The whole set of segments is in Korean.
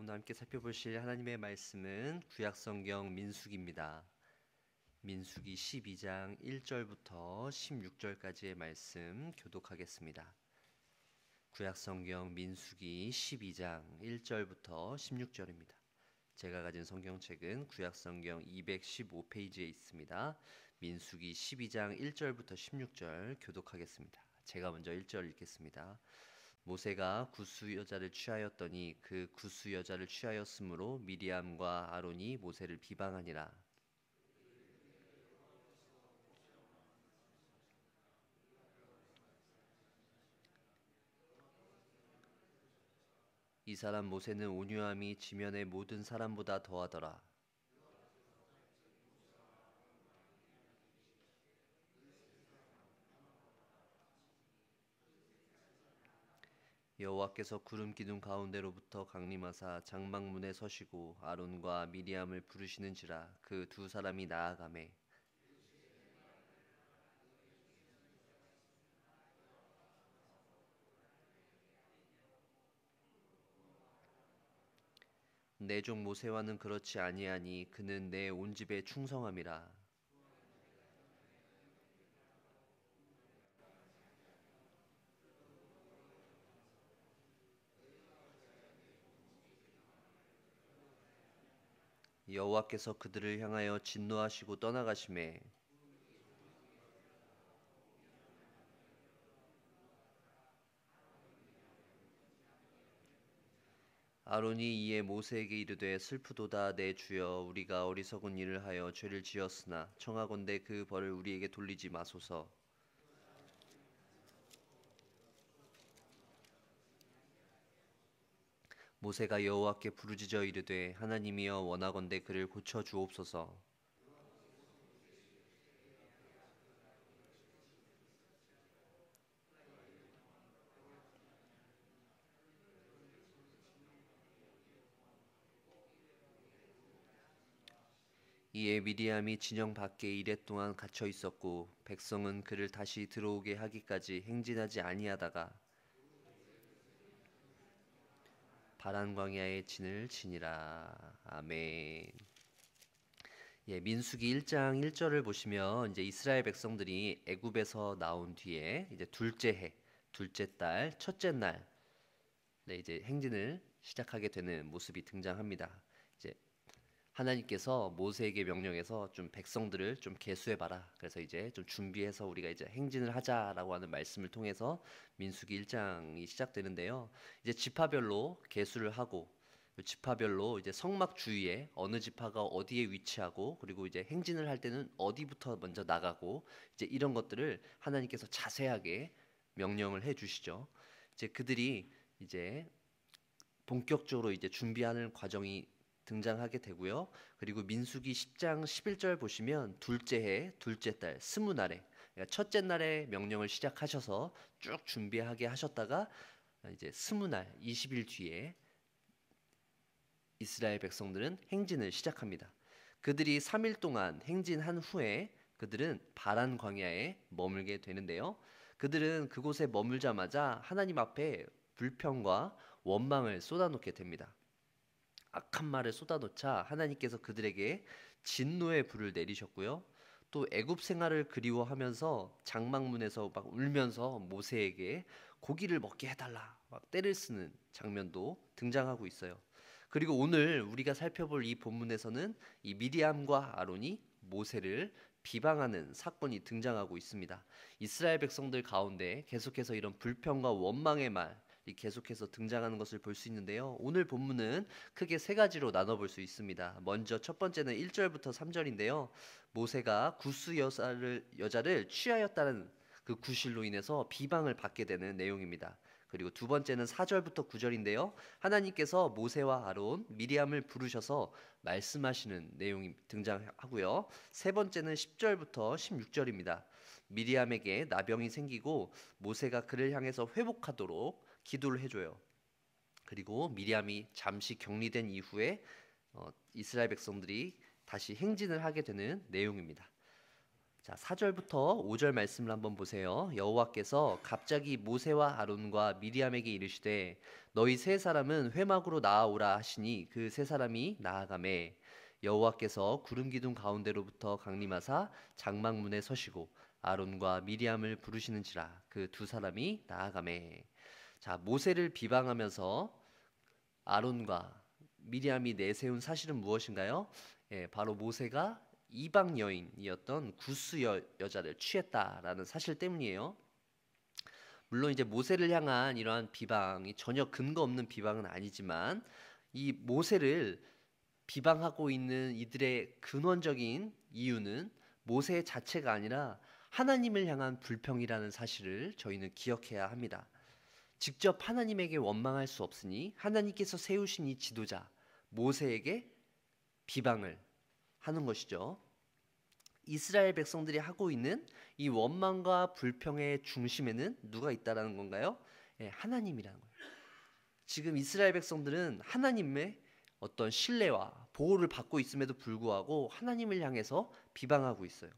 오늘 함께 살펴보실 하나님의 말씀은 구약성경 민수기입니다. 민수기 12장 1절부터 16절까지의 말씀 교독하겠습니다. 구약성경 민수기 12장 1절부터 16절입니다. 제가 가진 성경책은 구약성경 215페이지에 있습니다. 민수기 12장 1절부터 16절 교독하겠습니다. 제가 먼저 1절 읽겠습니다. 모세가 구스 여자를 취하였더니 그 구스 여자를 취하였으므로 미리암과 아론이 모세를 비방하니라. 이 사람 모세는 온유함이 지면의 모든 사람보다 더하더라. 여호와께서 구름 기둥 가운데로부터 강림하사 장막문에 서시고 아론과 미리암을 부르시는지라. 그 두 사람이 나아가매 내 종 모세와는 그렇지 아니하니 그는 내 온 집에 충성함이라. 여호와께서 그들을 향하여 진노하시고 떠나가시매 아론이 이에 모세에게 이르되 슬프도다 내 주여, 우리가 어리석은 일을 하여 죄를 지었으나 청하건대 그 벌을 우리에게 돌리지 마소서. 모세가 여호와께 부르짖어 이르되 하나님이여 원하건대 그를 고쳐 주옵소서. 이에 미리암이 진영 밖에 이랫동안 갇혀 있었고 백성은 그를 다시 들어오게 하기까지 행진하지 아니하다가 바란 광야의 진을 지니라. 아멘. 예, 민수기 1장 1절을 보시면 이제 이스라엘 백성들이 애굽에서 나온 뒤에 이제 둘째 해, 둘째 달, 첫째 날 이제 행진을 시작하게 되는 모습이 등장합니다. 이제 하나님께서 모세에게 명령해서 좀 백성들을 좀 계수해 봐라. 그래서 이제 좀 준비해서 우리가 이제 행진을 하자라고 하는 말씀을 통해서 민수기 1장이 시작되는데요. 이제 지파별로 계수를 하고 지파별로 이제 성막 주위에 어느 지파가 어디에 위치하고 그리고 이제 행진을 할 때는 어디부터 먼저 나가고 이제 이런 것들을 하나님께서 자세하게 명령을 해 주시죠. 이제 그들이 이제 본격적으로 이제 준비하는 과정이 등장하게 되고요. 그리고 민수기 10장 11절 보시면 둘째 해, 둘째 달, 20날에 그러니까 첫째 날에 명령을 시작하셔서 쭉 준비하게 하셨다가 이제 20날, 20일 뒤에 이스라엘 백성들은 행진을 시작합니다. 그들이 3일 동안 행진한 후에 그들은 바란 광야에 머물게 되는데요. 그들은 그곳에 머물자마자 하나님 앞에 불평과 원망을 쏟아놓게 됩니다. 악한 말을 쏟아놓자 하나님께서 그들에게 진노의 불을 내리셨고요. 또 애굽 생활을 그리워하면서 장막문에서 막 울면서 모세에게 고기를 먹게 해달라 막 떼를 쓰는 장면도 등장하고 있어요. 그리고 오늘 우리가 살펴볼 이 본문에서는 이 미리암과 아론이 모세를 비방하는 사건이 등장하고 있습니다. 이스라엘 백성들 가운데 계속해서 이런 불평과 원망의 말이 계속해서 등장하는 것을 볼 수 있는데요. 오늘 본문은 크게 세 가지로 나눠볼 수 있습니다. 먼저 첫 번째는 1절부터 3절인데요. 모세가 구스 여자를 취하였다는 그 구실로 인해서 비방을 받게 되는 내용입니다. 그리고 두 번째는 4절부터 9절인데요. 하나님께서 모세와 아론, 미리암을 부르셔서 말씀하시는 내용이 등장하고요. 세 번째는 10절부터 16절입니다. 미리암에게 나병이 생기고 모세가 그를 향해서 회복하도록 기도를 해줘요. 그리고 미리암이 잠시 격리된 이후에 이스라엘 백성들이 다시 행진을 하게 되는 내용입니다. 자, 4절부터 5절 말씀을 한번 보세요. 여호와께서 갑자기 모세와 아론과 미리암에게 이르시되 너희 세 사람은 회막으로 나아오라 하시니 그 세 사람이 나아가매 여호와께서 구름 기둥 가운데로부터 강림하사 장막문에 서시고 아론과 미리암을 부르시는지라 그 두 사람이 나아가매. 자, 모세를 비방하면서 아론과 미리암이 내세운 사실은 무엇인가요? 바로 모세가 이방 여인이었던 구스 여자를 취했다라는 사실 때문이에요. 물론 이제 모세를 향한 이러한 비방이 전혀 근거 없는 비방은 아니지만 이 모세를 비방하고 있는 이들의 근원적인 이유는 모세 자체가 아니라 하나님을 향한 불평이라는 사실을 저희는 기억해야 합니다. 직접 하나님에게 원망할 수 없으니 하나님께서 세우신 이 지도자 모세에게 비방을 하는 것이죠. 이스라엘 백성들이 하고 있는 이 원망과 불평의 중심에는 누가 있다라는 건가요? 하나님이라는 거예요. 지금 이스라엘 백성들은 하나님의 어떤 신뢰와 보호를 받고 있음에도 불구하고 하나님을 향해서 비방하고 있어요.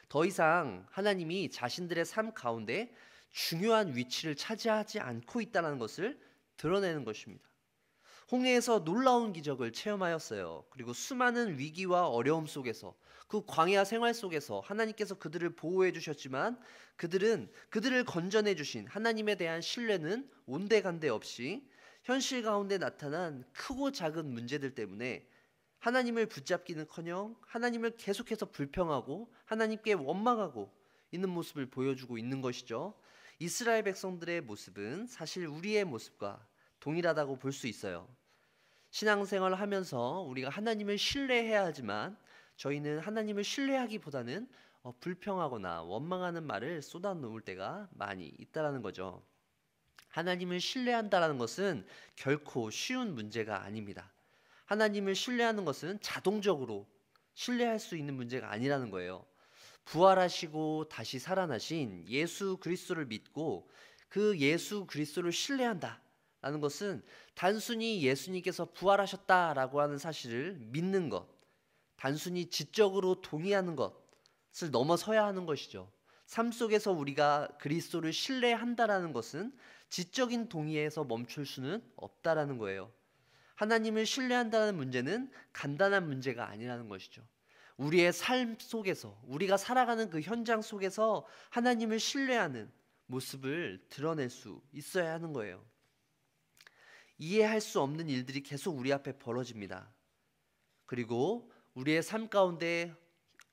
더 이상 하나님이 자신들의 삶 가운데 중요한 위치를 차지하지 않고 있다는 것을 드러내는 것입니다. 홍해에서 놀라운 기적을 체험하였어요. 그리고 수많은 위기와 어려움 속에서 그 광야 생활 속에서 하나님께서 그들을 보호해 주셨지만 그들은 그들을 건져내 주신 하나님에 대한 신뢰는 온데간데 없이 현실 가운데 나타난 크고 작은 문제들 때문에 하나님을 붙잡기는커녕 하나님을 계속해서 불평하고 하나님께 원망하고 있는 모습을 보여주고 있는 것이죠. 이스라엘 백성들의 모습은 사실 우리의 모습과 동일하다고 볼 수 있어요. 신앙생활을 하면서 우리가 하나님을 신뢰해야 하지만 저희는 하나님을 신뢰하기보다는 불평하거나 원망하는 말을 쏟아놓을 때가 많이 있다라는 거죠. 하나님을 신뢰한다라는 것은 결코 쉬운 문제가 아닙니다. 하나님을 신뢰하는 것은 자동적으로 신뢰할 수 있는 문제가 아니라는 거예요. 부활하시고 다시 살아나신 예수 그리스도를 믿고 그 예수 그리스도를 신뢰한다 라는 것은 단순히 예수님께서 부활하셨다라고 하는 사실을 믿는 것, 단순히 지적으로 동의하는 것을 넘어서야 하는 것이죠. 삶 속에서 우리가 그리스도를 신뢰한다라는 것은 지적인 동의에서 멈출 수는 없다라는 거예요. 하나님을 신뢰한다는 문제는 간단한 문제가 아니라는 것이죠. 우리의 삶 속에서 우리가 살아가는 그 현장 속에서 하나님을 신뢰하는 모습을 드러낼 수 있어야 하는 거예요. 이해할 수 없는 일들이 계속 우리 앞에 벌어집니다. 그리고 우리의 삶 가운데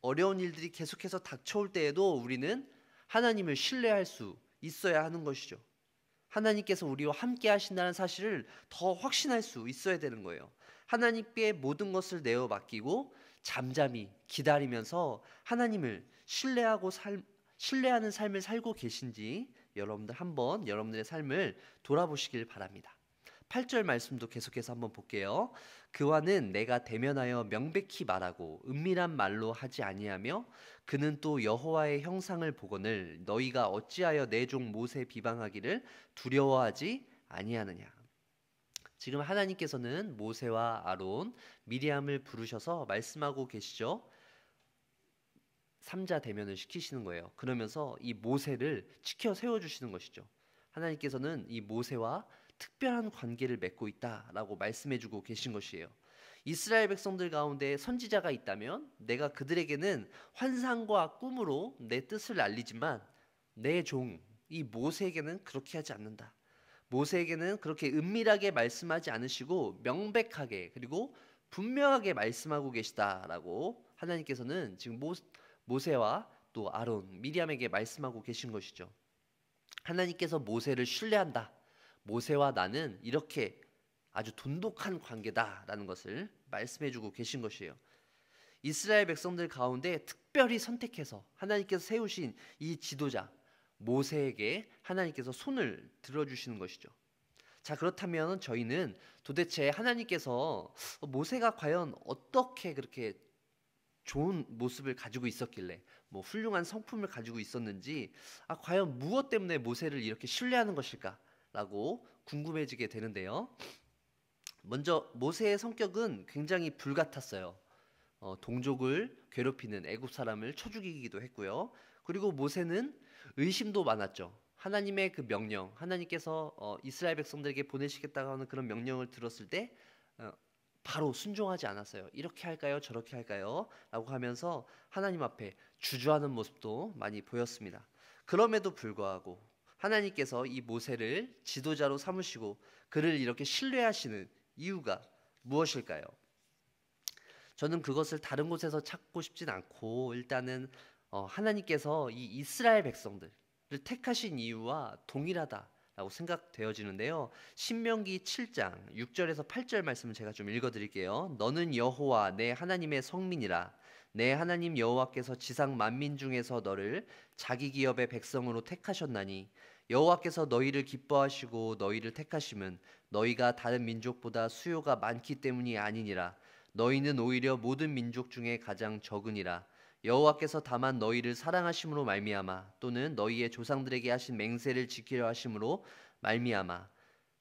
어려운 일들이 계속해서 닥쳐올 때에도 우리는 하나님을 신뢰할 수 있어야 하는 것이죠. 하나님께서 우리와 함께 하신다는 사실을 더 확신할 수 있어야 되는 거예요. 하나님께 모든 것을 내어 맡기고 잠잠히 기다리면서 하나님을 신뢰하는 삶을 살고 계신지 여러분들 한번 여러분들의 삶을 돌아보시길 바랍니다. 8절 말씀도 계속해서 한번 볼게요. 그와는 내가 대면하여 명백히 말하고 은밀한 말로 하지 아니하며 그는 또 여호와의 형상을 보거늘 너희가 어찌하여 내 종 모세 비방하기를 두려워하지 아니하느냐. 지금 하나님께서는 모세와 아론, 미리암을 부르셔서 말씀하고 계시죠. 삼자 대면을 시키시는 거예요. 그러면서 이 모세를 지켜 세워주시는 것이죠. 하나님께서는 이 모세와 특별한 관계를 맺고 있다라고 말씀해주고 계신 것이에요. 이스라엘 백성들 가운데 선지자가 있다면 내가 그들에게는 환상과 꿈으로 내 뜻을 알리지만 내 종, 이 모세에게는 그렇게 하지 않는다. 모세에게는 그렇게 은밀하게 말씀하지 않으시고 명백하게 그리고 분명하게 말씀하고 계시다라고 하나님께서는 지금 모세와 또 아론, 미리암에게 말씀하고 계신 것이죠. 하나님께서 모세를 신뢰한다. 모세와 나는 이렇게 아주 돈독한 관계다라는 것을 말씀해주고 계신 것이에요. 이스라엘 백성들 가운데 특별히 선택해서 하나님께서 세우신 이 지도자 모세에게 하나님께서 손을 들어주시는 것이죠. 자, 그렇다면 저희는 도대체 하나님께서 모세가 과연 어떻게 그렇게 좋은 모습을 가지고 있었길래 훌륭한 성품을 가지고 있었는지 과연 무엇 때문에 모세를 이렇게 신뢰하는 것일까라고 궁금해지게 되는데요. 먼저 모세의 성격은 굉장히 불같았어요. 동족을 괴롭히는 애굽 사람을 쳐 죽이기도 했고요. 그리고 모세는 의심도 많았죠. 하나님의 그 명령, 하나님께서 이스라엘 백성들에게 보내시겠다고 하는 그런 명령을 들었을 때 바로 순종하지 않았어요. 이렇게 할까요? 저렇게 할까요? 라고 하면서 하나님 앞에 주저하는 모습도 많이 보였습니다. 그럼에도 불구하고 하나님께서 이 모세를 지도자로 삼으시고 그를 이렇게 신뢰하시는 이유가 무엇일까요? 저는 그것을 다른 곳에서 찾고 싶진 않고 일단은 하나님께서 이 이스라엘 백성들을 택하신 이유와 동일하다라고 생각되어지는데요. 신명기 7장 6절에서 8절 말씀을 제가 좀 읽어드릴게요. 너는 여호와 내 하나님의 성민이라. 내 하나님 여호와께서 지상 만민 중에서 너를 자기 기업의 백성으로 택하셨나니 여호와께서 너희를 기뻐하시고 너희를 택하심은 너희가 다른 민족보다 수요가 많기 때문이 아니니라. 너희는 오히려 모든 민족 중에 가장 적으니라. 여호와께서 다만 너희를 사랑하심으로 말미암아 또는 너희의 조상들에게 하신 맹세를 지키려 하심으로 말미암아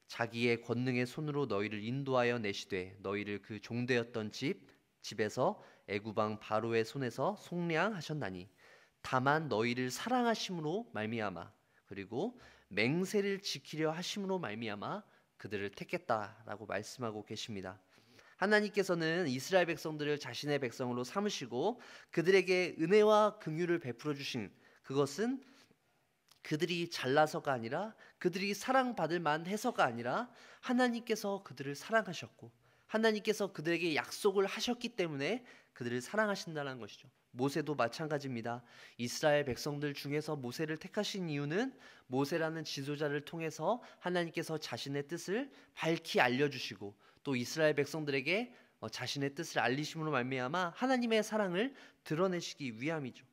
자기의 권능의 손으로 너희를 인도하여 내시되 너희를 그 종되었던 집에서 애굽 왕 바로의 손에서 속량하셨나니 다만 너희를 사랑하심으로 말미암아 그리고 맹세를 지키려 하심으로 말미암아 그들을 택했다라고 말씀하고 계십니다. 하나님께서는 이스라엘 백성들을 자신의 백성으로 삼으시고 그들에게 은혜와 긍휼을 베풀어 주신 그것은 그들이 잘나서가 아니라 그들이 사랑받을 만해서가 아니라 하나님께서 그들을 사랑하셨고 하나님께서 그들에게 약속을 하셨기 때문에 그들을 사랑하신다는 것이죠. 모세도 마찬가지입니다. 이스라엘 백성들 중에서 모세를 택하신 이유는 모세라는 지도자를 통해서 하나님께서 자신의 뜻을 밝히 알려주시고 또 이스라엘 백성들에게 자신의 뜻을 알리심으로 말미암아 하나님의 사랑을 드러내시기 위함이죠.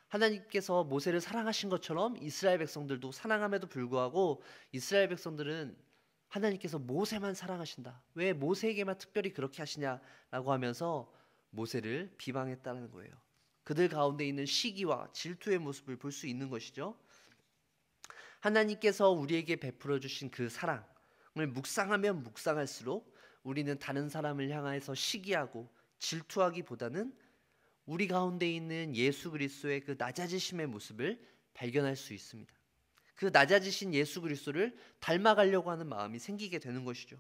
하나님께서 모세를 사랑하신 것처럼 이스라엘 백성들도 사랑함에도 불구하고 이스라엘 백성들은 하나님께서 모세만 사랑하신다. 왜 모세에게만 특별히 그렇게 하시냐라고 하면서 모세를 비방했다는 거예요. 그들 가운데 있는 시기와 질투의 모습을 볼 수 있는 것이죠. 하나님께서 우리에게 베풀어 주신 그 사랑을 묵상하면 묵상할수록 우리는 다른 사람을 향해서 시기하고 질투하기보다는 우리 가운데 있는 예수 그리스도의 그 낮아지심의 모습을 발견할 수 있습니다. 그 낮아지신 예수 그리스도를 닮아가려고 하는 마음이 생기게 되는 것이죠.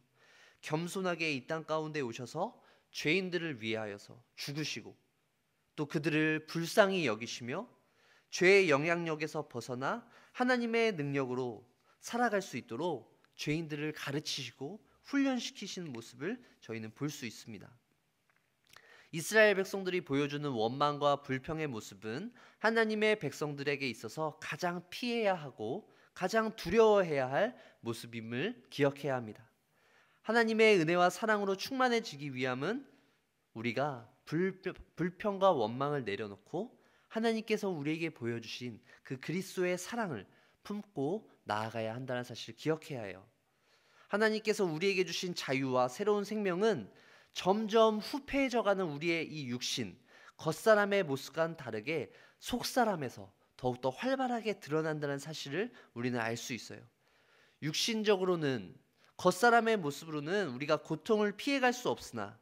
겸손하게 이 땅 가운데 오셔서 죄인들을 위하여서 죽으시고 또 그들을 불쌍히 여기시며 죄의 영향력에서 벗어나 하나님의 능력으로 살아갈 수 있도록 죄인들을 가르치시고 훈련시키시는 모습을 저희는 볼 수 있습니다. 이스라엘 백성들이 보여주는 원망과 불평의 모습은 하나님의 백성들에게 있어서 가장 피해야 하고 가장 두려워해야 할 모습임을 기억해야 합니다. 하나님의 은혜와 사랑으로 충만해지기 위함은 우리가 불평과 원망을 내려놓고 하나님께서 우리에게 보여주신 그 그리스도의 사랑을 품고 나아가야 한다는 사실을 기억해야 해요. 하나님께서 우리에게 주신 자유와 새로운 생명은 점점 후패해져가는 우리의 이 육신, 겉사람의 모습과는 다르게 속사람에서 더욱더 활발하게 드러난다는 사실을 우리는 알 수 있어요. 육신적으로는 겉사람의 모습으로는 우리가 고통을 피해갈 수 없으나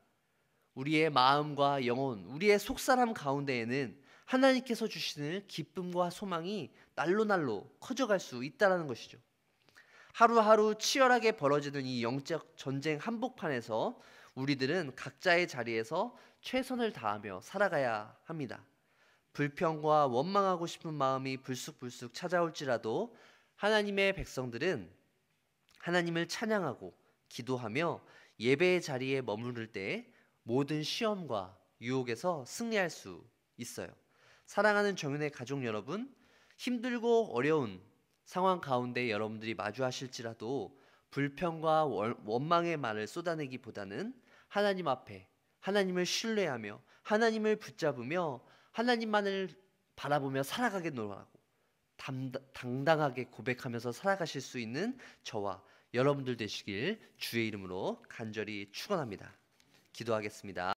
우리의 마음과 영혼, 우리의 속사람 가운데에는 하나님께서 주시는 기쁨과 소망이 날로 커져갈 수 있다는 것이죠. 하루하루 치열하게 벌어지는 이 영적 전쟁 한복판에서 우리들은 각자의 자리에서 최선을 다하며 살아가야 합니다. 불평과 원망하고 싶은 마음이 불쑥불쑥 찾아올지라도 하나님의 백성들은 하나님을 찬양하고 기도하며 예배의 자리에 머무를 때 모든 시험과 유혹에서 승리할 수 있어요. 사랑하는 정윤의 가족 여러분, 힘들고 어려운 상황 가운데 여러분들이 마주하실지라도 불평과 원망의 말을 쏟아내기보다는 하나님 앞에 하나님을 신뢰하며 하나님을 붙잡으며 하나님만을 바라보며 살아가게 노력하고 당당하게 고백하면서 살아가실 수 있는 저와 여러분들 되시길 주의 이름으로 간절히 축원합니다. 기도하겠습니다.